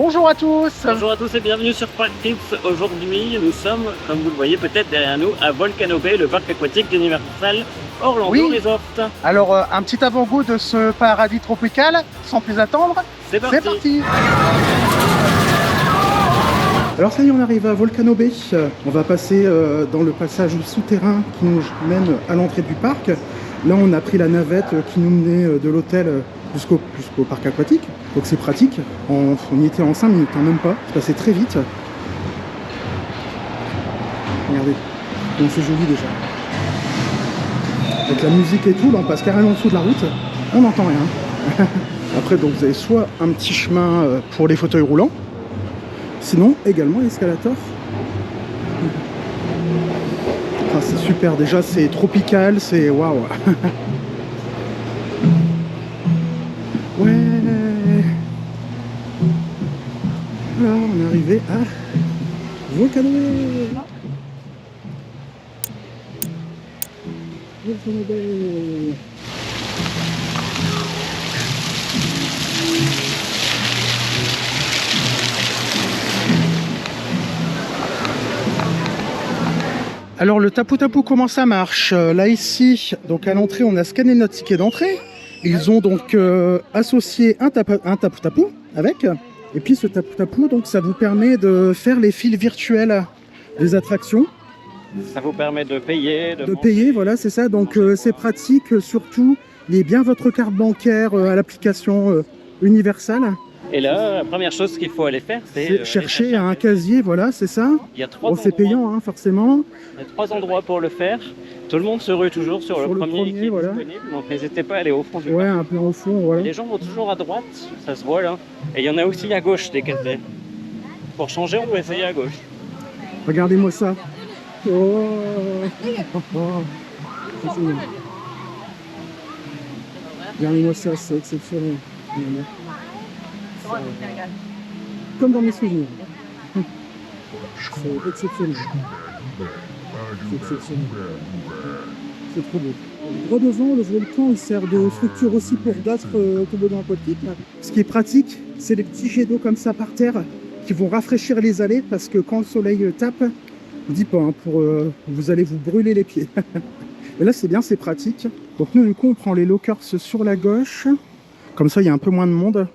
Bonjour à tous. Bonjour à tous et bienvenue sur Park Tips. Aujourd'hui, nous sommes, comme vous le voyez peut-être derrière nous, à Volcano Bay, le parc aquatique d'Universal Orlando Resort. Alors, un petit avant-goût de ce paradis tropical, sans plus attendre. C'est parti. Alors ça y est, on arrive à Volcano Bay. On va passer dans le passage souterrain qui nous mène à l'entrée du parc. Là, on a pris la navette qui nous menait de l'hôtel jusqu'au parc aquatique. Donc c'est pratique. On y était en 5 minutes, hein, même pas. C'est passé très vite. Regardez, donc c'est joli déjà. Avec la musique et tout, là on passe carrément en dessous de la route. On n'entend rien. Après, donc vous avez soit un petit chemin pour les fauteuils roulants, sinon également l'escalator. Ah, c'est super, déjà c'est tropical, c'est waouh. Ouais. Là, on est arrivé à Volcano Bay. Volcano Bay. Alors le tapu-tapu, comment ça marche? Là ici, donc à l'entrée, on a scanné notre ticket d'entrée. Ils ont donc associé un tapu-tapu avec. Et puis ce tapu-tapu, donc ça vous permet de faire les fils virtuels des attractions. Ça vous permet de payer. De payer, voilà, c'est ça. Donc c'est pratique, surtout, liez bien votre carte bancaire à l'application Universal. Et là, la première chose qu'il faut aller faire, c'est chercher un casier, voilà, c'est ça. Il y a 3 endroits. C'est payant, hein, forcément. Il y a 3 endroits pour le faire. Tout le monde se rue toujours sur le premier qui est voilà. disponible. Donc n'hésitez pas à aller au fond du parc. Ouais, parc. un peu au fond, voilà. Les gens vont toujours à droite, ça se voit là. Et il y en a aussi à gauche des casiers. Pour changer, on peut essayer à gauche. Regardez-moi ça. Oh. Regardez-moi ça, c'est exceptionnel. Comme dans mes souvenirs. C'est exceptionnel. C'est exceptionnel. C'est trop beau. Droit devant, le volcan il sert de structure aussi pour d'autres toboggans aquatiques. Ce qui est pratique, c'est les petits jets d'eau comme ça par terre qui vont rafraîchir les allées parce que quand le soleil tape, je dis pas, hein, vous allez vous brûler les pieds. Mais là c'est bien, c'est pratique. Donc nous du coup on prend les lockers sur la gauche. Comme ça il y a un peu moins de monde.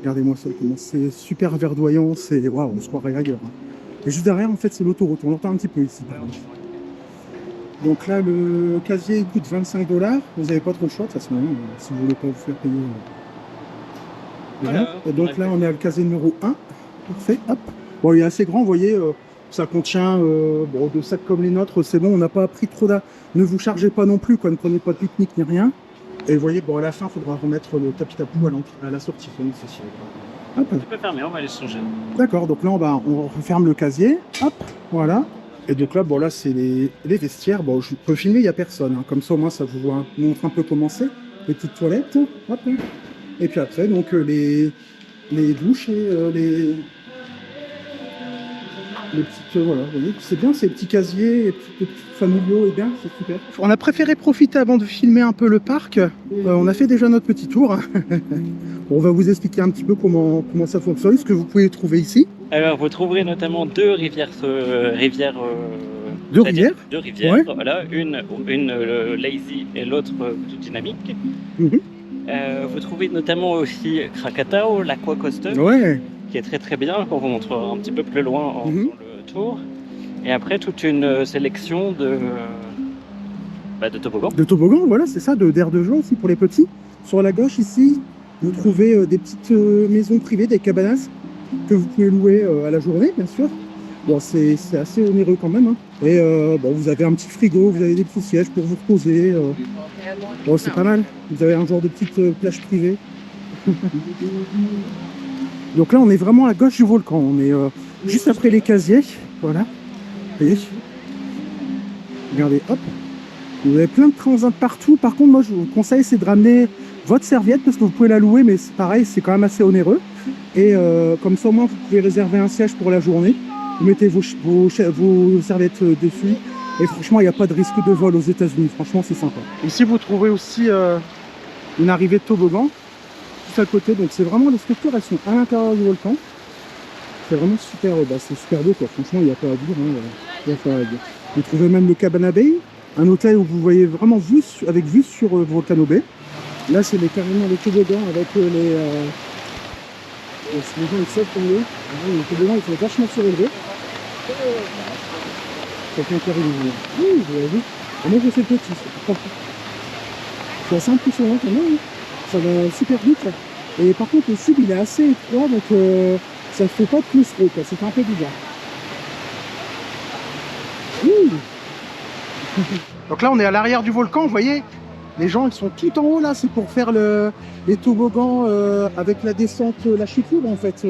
Regardez-moi ça, c'est super verdoyant, c'est waouh, on se croirait ailleurs. Et juste derrière, en fait, c'est l'autoroute, on l'entend un petit peu ici. Donc là, le casier coûte 25 $. Vous n'avez pas trop le choix de toute façon, si vous voulez pas vous faire payer. Voilà. Et donc là, on est à le casier numéro 1. Parfait, hop. Bon, il est assez grand, vous voyez, ça contient deux sacs comme les nôtres, c'est bon, on n'a pas pris trop d'âge. Ne vous chargez pas non plus, quoi, ne prenez pas de pique-nique ni rien. Et vous voyez, bon, à la fin, il faudra remettre le tapu-tapu à la sortie. Hop. Tu peux fermer, on va aller changer. D'accord, donc là, on referme le casier. Hop, voilà. Et donc là, bon, là, c'est les vestiaires. Bon, je peux filmer, il n'y a personne. Hein. Comme ça, au moins, ça vous montre un peu comment c'est. Les petites toilettes. Hop. Et puis après, donc, les douches et les petites, voilà, vous voyez, c'est bien ces petits casiers, les petits familiaux, et bien, c'est super. On a préféré profiter avant de filmer un peu le parc. On a fait déjà notre petit tour. On va vous expliquer un petit peu comment ça fonctionne, ce que vous pouvez trouver ici. Alors, vous trouverez notamment deux rivières. Deux rivières. Ouais. Voilà, une lazy et l'autre toute dynamique. Vous trouvez notamment aussi Krakatau, l'Aquacoaster. Ouais. Qui est très très bien, qu'on vous montrera un petit peu plus loin dans le tour. Et après, toute une sélection de toboggans. De toboggans, voilà, c'est ça, d'air de jeu aussi pour les petits. Sur la gauche, ici, vous trouvez des petites maisons privées, des cabanas, que vous pouvez louer à la journée, bien sûr. Bon, c'est assez onéreux quand même. Hein. Et vous avez un petit frigo, vous avez des petits sièges pour vous reposer. Bon, c'est pas mal. Vous avez un genre de petite plage privée. Donc là, on est vraiment à gauche du volcan. On est juste après les casiers. Voilà. Vous voyez ? Regardez, hop. Vous avez plein de transats partout. Par contre, moi, je vous conseille, c'est de ramener votre serviette parce que vous pouvez la louer, mais c'est pareil, c'est quand même assez onéreux. Et comme ça, au moins, vous pouvez réserver un siège pour la journée. Vous mettez vos serviettes dessus. Et franchement, il n'y a pas de risque de vol aux États-Unis. Franchement, c'est sympa. Ici, vous trouvez aussi une arrivée de toboggan juste à côté. Donc c'est vraiment, les structures, elles sont à l'intérieur du volcan. C'est vraiment super, c'est super beau quoi. Franchement, il n'y a pas à dire. Hein. Il y a pas à dire. Vous trouvez même le Cabana Bay, un hôtel où vous voyez vraiment vue, avec vue sur Volcano Bay. Là, c'est carrément les toboggans avec les gens ils savent tomber. Les toboggans ils sont vachement surélevés. Quelqu'un qui arrive ici. Oui, vous l'avez vu. Et moi, je fais petit. C'est assez impressionnant quand même. Ça va super vite. Et par contre, le sud, il est assez étroit, donc ça ne fait pas de claustro, quoi. C'est un peu bizarre. Donc là, on est à l'arrière du volcan, vous voyez. Les gens, ils sont tout en haut, là. C'est pour faire les toboggans avec la descente, la chute libre, en fait.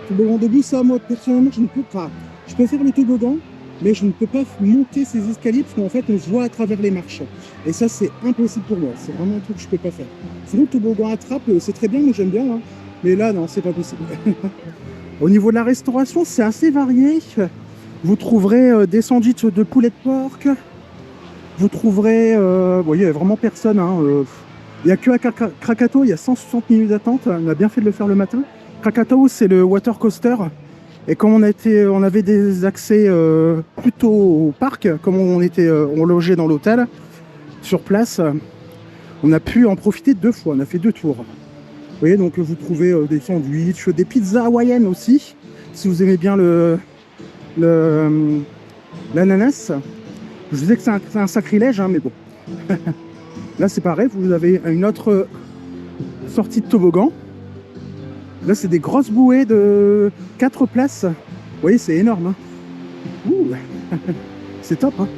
Toboggan debout, ça, moi, personnellement, je ne peux pas. Je peux faire le toboggan, mais je ne peux pas monter ces escaliers parce qu'en fait, on se voit à travers les marches. Et ça, c'est impossible pour moi. C'est vraiment un truc que je ne peux pas faire. Sinon, le toboggan à trappe, c'est très bien, moi j'aime bien. Hein. Mais là, non, c'est pas possible. Au niveau de la restauration, c'est assez varié. Vous trouverez des sandwichs de poulet de porc. Vous trouverez... bon, il n'y a vraiment personne. Hein, il n'y a que à Krakatoa, il y a 160 minutes d'attente. On a bien fait de le faire le matin. Krakatoa, c'est le water coaster. Et comme on avait des accès plutôt au parc, comme on logeait dans l'hôtel, sur place, on a pu en profiter 2 fois. On a fait 2 tours. Vous voyez, donc vous trouvez des sandwichs, des pizzas hawaïennes aussi, si vous aimez bien l'ananas. Je disais que c'est un sacrilège, hein, mais bon. Là, c'est pareil, vous avez une autre sortie de toboggan. Là, c'est des grosses bouées de 4 places. Vous voyez, c'est énorme. Hein. Ouh. C'est top. Hein.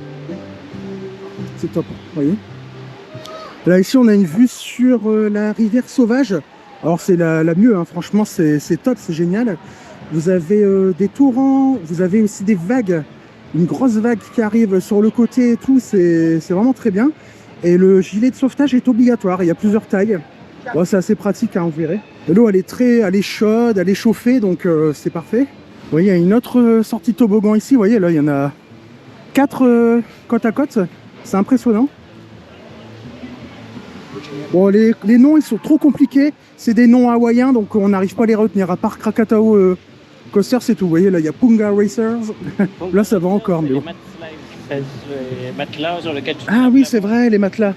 C'est top, vous voyez. Là, ici, on a une vue sur la rivière Sauvage. Alors, c'est la mieux, hein. Franchement, c'est top, c'est génial. Vous avez des torrents, vous avez aussi des vagues. Une grosse vague qui arrive sur le côté et tout, c'est vraiment très bien. Et le gilet de sauvetage est obligatoire, il y a plusieurs tailles. Bon, c'est assez pratique, hein, vous verrez. L'eau, elle est chaude, elle est chauffée, donc c'est parfait. Vous voyez, il y a une autre sortie de toboggan ici. Vous voyez, là, il y en a 4 côte à côte. C'est impressionnant. Bon, les noms, ils sont trop compliqués. C'est des noms hawaïens, donc on n'arrive pas à les retenir. À part Krakatoa Coaster, c'est tout. Vous voyez, là, il y a Punga Racers. Là, ça va encore, mais bon. Les matelas sur lesquels tu Ah oui, c'est vrai, les matelas.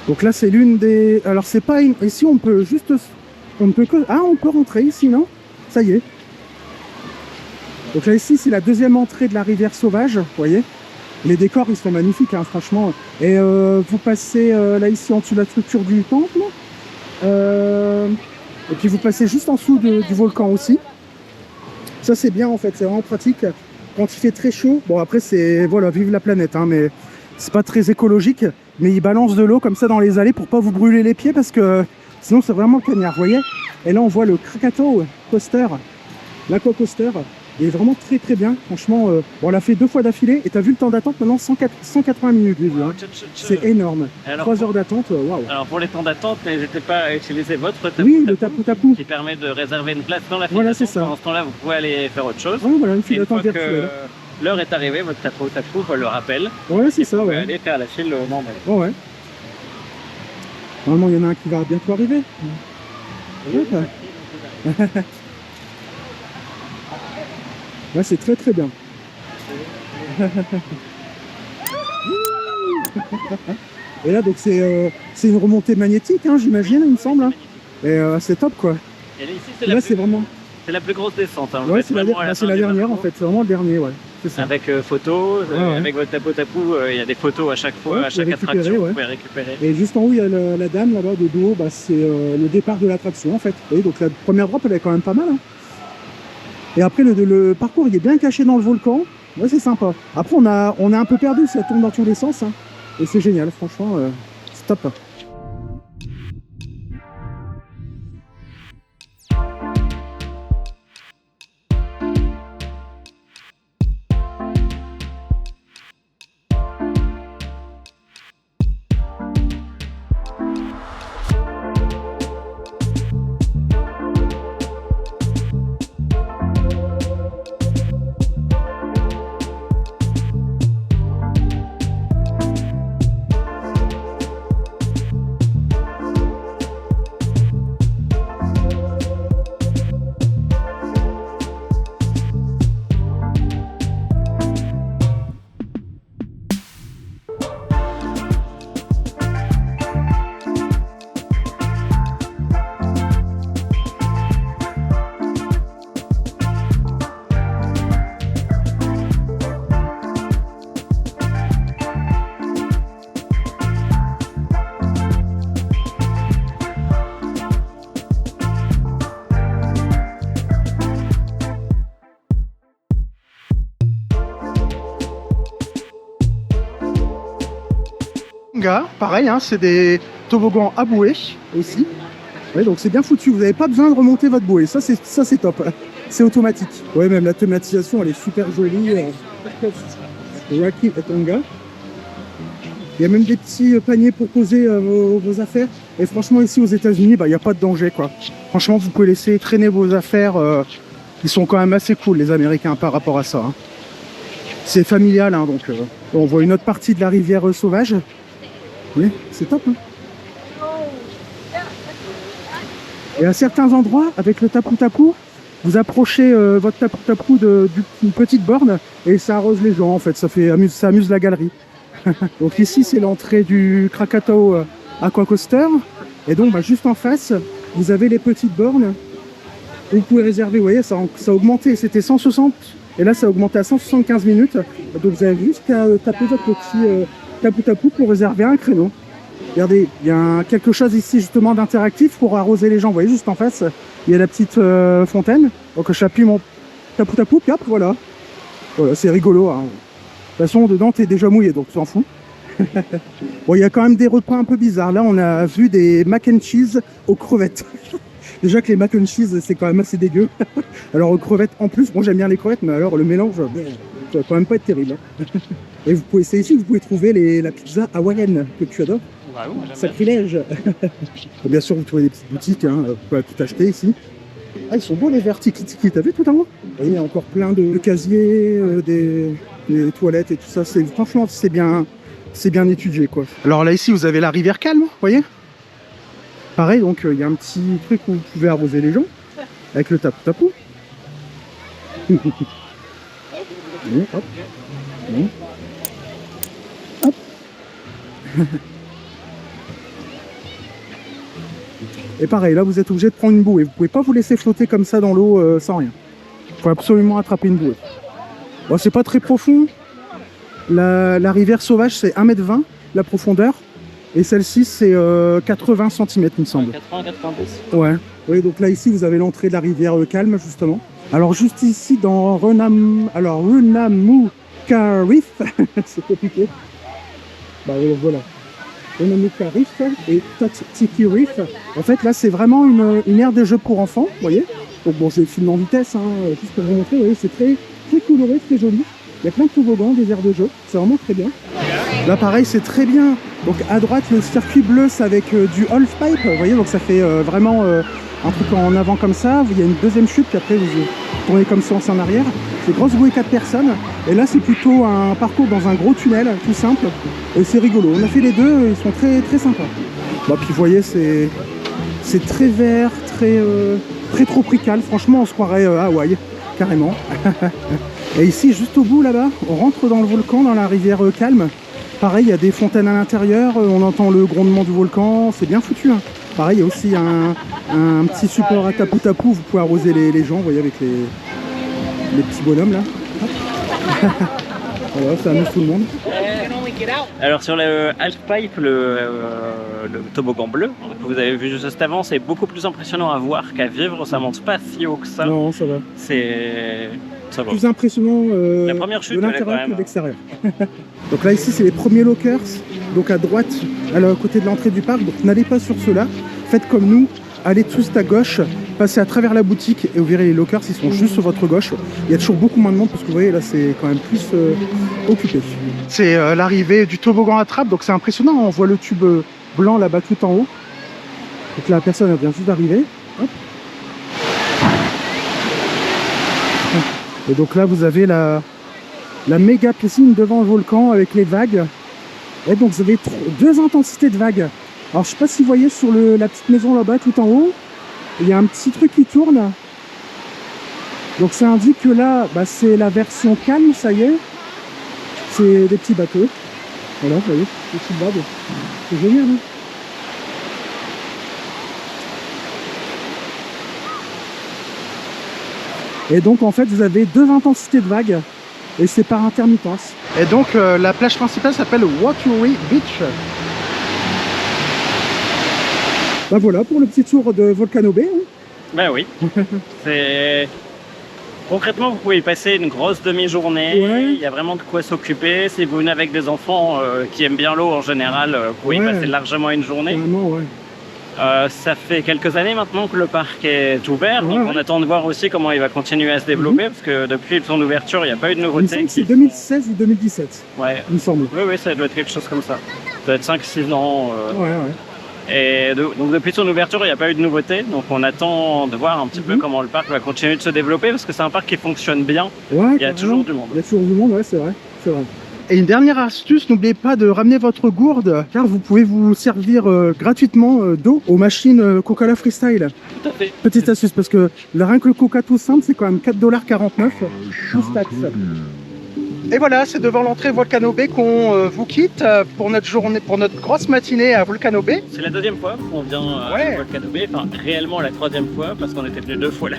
Donc là, c'est l'une des... Alors, c'est pas une... Ici, on peut juste... On ne peut que... Ah, on peut rentrer ici, non? Ça y est. Donc là, ici, c'est la deuxième entrée de la rivière Sauvage, vous voyez. Les décors, ils sont magnifiques, hein, franchement. Et vous passez là, ici, en dessous de la structure du temple. Et puis, vous passez juste en dessous du volcan aussi. Ça, c'est bien, en fait. C'est vraiment pratique. Quand il fait très chaud, bon, après, c'est... Voilà, vive la planète, hein, mais c'est pas très écologique. Mais ils balancent de l'eau comme ça dans les allées pour pas vous brûler les pieds parce que sinon, c'est vraiment le cagnard, vous voyez. Et là, on voit le Krakatoa Coaster, l'Aqua Coaster. Il est vraiment très très bien, franchement, bon, on l'a fait 2 fois d'affilée et t'as vu le temps d'attente maintenant 180 minutes, hein. C'est énorme, alors, 3 heures d'attente, waouh. Alors pour les temps d'attente, n'hésitez pas à utiliser votre tapu, oui, le tapu qui permet de réserver une place dans la file voilà, d'attente. C'est ça. Pendant ce temps-là, vous pouvez aller faire autre chose. Ouais, voilà, une file d'attente virtuelle. L'heure est arrivée, votre tapu le rappelle. Ouais, c'est ça, vous pouvez ouais. aller faire la file normale. Ouais, ouais. Normalement, il y en a un qui va bientôt arriver. Oui. Ouais, c'est très très bien. Et là, donc c'est une remontée magnétique, hein, j'imagine, il me semble. Hein. Et c'est top, quoi. Et là, ici, c'est la plus grosse descente. Hein. Ouais, c'est la dernière, en fait. C'est vraiment le dernier, ouais. Ça. Avec photos, avec votre tapu, il y a des photos à chaque fois, à chaque attraction, vous pouvez récupérer. Et juste en haut, il y a la dame là-bas de dos, bah, c'est le départ de l'attraction, en fait. Et donc la première drop, elle est quand même pas mal. Hein. Et après, le parcours, il est bien caché dans le volcan. Ouais, c'est sympa. Après, on est un peu perdu, ça tourne dans tous les sens. Hein. Et c'est génial, franchement, c'est top. Tonga, pareil, hein, c'est des toboggans à bouée aussi. Ouais, donc c'est bien foutu, vous n'avez pas besoin de remonter votre bouée, ça c'est top, c'est automatique. Ouais, même la thématisation elle est super jolie. Waikiki et Tonga. Il y a même des petits paniers pour poser vos affaires. Et franchement ici aux États-Unis, il n'y a pas de danger quoi. Franchement vous pouvez laisser traîner vos affaires, ils sont quand même assez cool les Américains par rapport à ça. Hein. C'est familial, hein, donc on voit une autre partie de la rivière sauvage. Oui, c'est top. Hein. Et à certains endroits, avec le tapu-tapu, vous approchez votre tapu-tapu d'une petite borne et ça arrose les gens en fait, ça amuse la galerie. Donc ici c'est l'entrée du Krakatau Aquacoaster et donc juste en face vous avez les petites bornes où vous pouvez réserver. Vous voyez, ça a augmenté, c'était 160 et là ça a augmenté à 175 minutes. Donc vous avez juste qu'à taper votre petit tapu-tapu pour réserver un créneau. Regardez, il y a quelque chose ici justement d'interactif pour arroser les gens. Vous voyez, juste en face, il y a la petite fontaine. Donc j'appuie mon tapu-tapu, puis hop, voilà. Voilà, c'est rigolo. Hein. De toute façon, dedans, t'es déjà mouillé, donc tu t'en fous. Bon, il y a quand même des repas un peu bizarres. Là, on a vu des mac and cheese aux crevettes. Déjà que les mac and cheese, c'est quand même assez dégueu. Alors aux crevettes en plus, bon, j'aime bien les crevettes, mais alors le mélange, ça va quand même pas être terrible. Hein. Et vous pouvez, c'est ici que vous pouvez trouver la pizza hawaïenne que tu adores. Sacrilège. Bien sûr, vous trouvez des petites boutiques, hein, vous pouvez tout acheter ici. Ah, ils sont beaux les verres tiki-tiki, t'as vu tout en haut? Il y a encore plein de casiers, des toilettes et tout ça. Franchement, c'est bien étudié quoi. Alors là, ici, vous avez la rivière calme, vous voyez? Pareil, donc il y a un petit truc où vous pouvez arroser les gens avec le tapu-tapu. Hop. Hop. Et pareil, là vous êtes obligé de prendre une bouée. Vous pouvez pas vous laisser flotter comme ça dans l'eau sans rien. Il faut absolument attraper une bouée. Bon, c'est pas très profond. La rivière sauvage c'est 1,20 m la profondeur. Et celle-ci c'est 80 cm il me semble. 80-90. Ouais. Oui, donc là ici vous avez l'entrée de la rivière calme justement. Alors juste ici dans Runamuka Reef, c'est compliqué. Bah voilà. Runamuka Reef et Tiki Reef. En fait là c'est vraiment une aire de jeu pour enfants, vous voyez. Donc bon, je filme en vitesse, hein, juste pour vous montrer, vous voyez, c'est très coloré, très joli. Il y a plein de toboggans, des aires de jeu, c'est vraiment très bien. Là pareil c'est très bien. Donc à droite le circuit bleu c'est avec du halfpipe, vous voyez, donc ça fait vraiment un truc en avant comme ça. Il y a une deuxième chute, puis après vous tournez comme ça en arrière. C'est grosse bouée 4 personnes. Et là c'est plutôt un parcours dans un gros tunnel, tout simple. Et c'est rigolo. On a fait les deux, ils sont très très sympas. Bah, puis vous voyez c'est très vert, très tropical. Franchement on se croirait à Hawaï, carrément. Et ici juste au bout là-bas, on rentre dans le volcan, dans la rivière calme. Pareil, il y a des fontaines à l'intérieur, on entend le grondement du volcan, c'est bien foutu. Hein. Pareil, il y a aussi un petit support à tapu-tapu, vous pouvez arroser les gens, vous voyez, avec les petits bonhommes là. Voilà, ça amuse tout le monde. Alors sur le halfpipe, le toboggan bleu que vous avez vu juste avant, c'est beaucoup plus impressionnant à voir qu'à vivre. Ça monte pas si haut que ça. Non, ça va. Ça va. Plus impressionnant la première chute, de l'intérieur que de l'extérieur. Donc là ici c'est les premiers lockers, donc à droite, à côté de l'entrée du parc. Donc n'allez pas sur ceux-là, faites comme nous, allez tous à gauche, passez à travers la boutique et vous verrez les lockers, ils sont juste sur votre gauche. Il y a toujours beaucoup moins de monde parce que vous voyez là c'est quand même plus occupé. C'est l'arrivée du toboggan à trappe, donc c'est impressionnant, on voit le tube blanc là-bas tout en haut. Donc là la personne vient juste d'arriver. Et donc là vous avez la méga piscine devant le volcan avec les vagues. Et donc vous avez deux intensités de vagues. Alors je sais pas si vous voyez sur la petite maison là-bas tout en haut, il y a un petit truc qui tourne. Donc ça indique que là c'est la version calme, ça y est. C'est des petits bateaux. Voilà, vous voyez, des petites vagues. C'est génial, hein. Et donc en fait vous avez deux intensités de vagues et c'est par intermittence. Et donc la plage principale s'appelle Waikiki Beach. Bah voilà pour le petit tour de Volcano Bay. Hein. Ben oui. C'est Concrètement, vous pouvez y passer une grosse demi-journée. Ouais. Il y a vraiment de quoi s'occuper. Si vous venez avec des enfants qui aiment bien l'eau en général, vous pouvez y Ouais. passer largement une journée. Vraiment, ouais. Ça fait quelques années maintenant que le parc est ouvert, Ouais, donc ouais. on attend de voir aussi comment il va continuer à se développer, parce que depuis son ouverture, il n'y a pas eu de Il me nouveautés. semble que c'est 2016 ou 2017, Ouais. il me semble. Oui, ça doit être quelque chose comme ça. Ça doit être 5-6 ans. Ouais, ouais. Donc depuis son ouverture, il n'y a pas eu de nouveautés. Donc on attend de voir un petit peu comment le parc va continuer de se développer, parce que c'est un parc qui fonctionne bien. Ouais, Il y a carrément. toujours du monde. Il y a toujours du monde, ouais, c'est vrai. C'est vrai. Et une dernière astuce, n'oubliez pas de ramener votre gourde, car vous pouvez vous servir gratuitement d'eau aux machines Coca-Cola Freestyle. Tout à fait. Petite astuce, parce que rien que le Coca tout simple, c'est quand même 4,49 $, plus taxe. Et voilà, c'est devant l'entrée Volcano Bay qu'on vous quitte pour notre journée, pour notre grosse matinée à Volcano Bay. C'est la deuxième fois qu'on vient Ouais. à Volcano Bay, enfin réellement la troisième fois, parce qu'on était venu 2 fois là,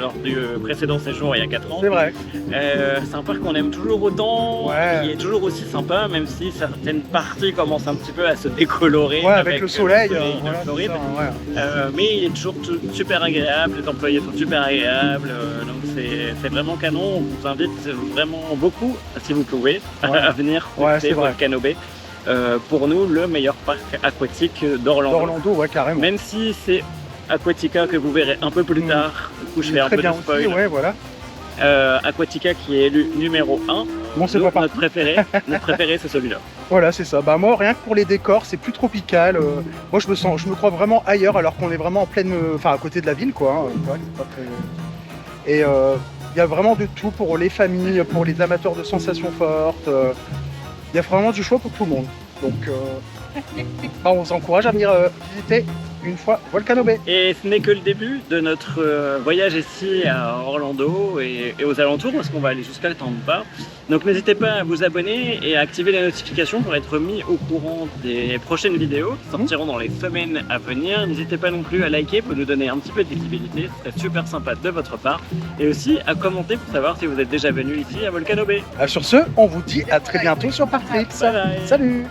lors du précédent séjour il y a 4 ans. C'est vrai. C'est un parc qu'on aime toujours autant, Ouais. qui est toujours aussi sympa, même si certaines parties commencent un petit peu à se décolorer Ouais, avec le soleil. de Voilà, Floride. c'est ça, ouais. Mais il est toujours super agréable, les employés sont super agréables, donc c'est vraiment canon. On vous invite vraiment beaucoup, si vous pouvez, à venir Ouais, visiter c'est vrai. Volcano Bay. Pour nous, le meilleur parc aquatique d'Orlando. D'Orlando, ouais, carrément. Même si c'est Aquatica que vous verrez un peu plus tard, du coup je fais un Très peu bien de spoil. aussi, ouais, voilà. Aquatica qui est élu numéro 1. Bon, c'est Nous, pas parti. notre préféré c'est celui-là. Voilà, c'est ça. Bah moi, rien que pour les décors, c'est plus tropical. Moi, je me crois vraiment ailleurs, alors qu'on est vraiment en pleine, enfin à côté de la ville, quoi. Hein. Ouais, c'est pas très- Et il y a vraiment de tout pour les familles, pour les amateurs de sensations fortes. Il y a vraiment du choix pour tout le monde. Donc, bah, on vous encourage à venir visiter une fois Volcano Bay. Et ce n'est que le début de notre voyage ici à Orlando et aux alentours, parce qu'on va aller jusqu'à Tampa. Donc n'hésitez pas à vous abonner et à activer les notifications pour être mis au courant des prochaines vidéos qui sortiront dans les semaines à venir. N'hésitez pas non plus à liker pour nous donner un petit peu de visibilité, ce serait super sympa de votre part. Et aussi à commenter pour savoir si vous êtes déjà venu ici à Volcano Bay. Sur ce, on vous dit à très bientôt sur Partrix. Bye bye. Salut!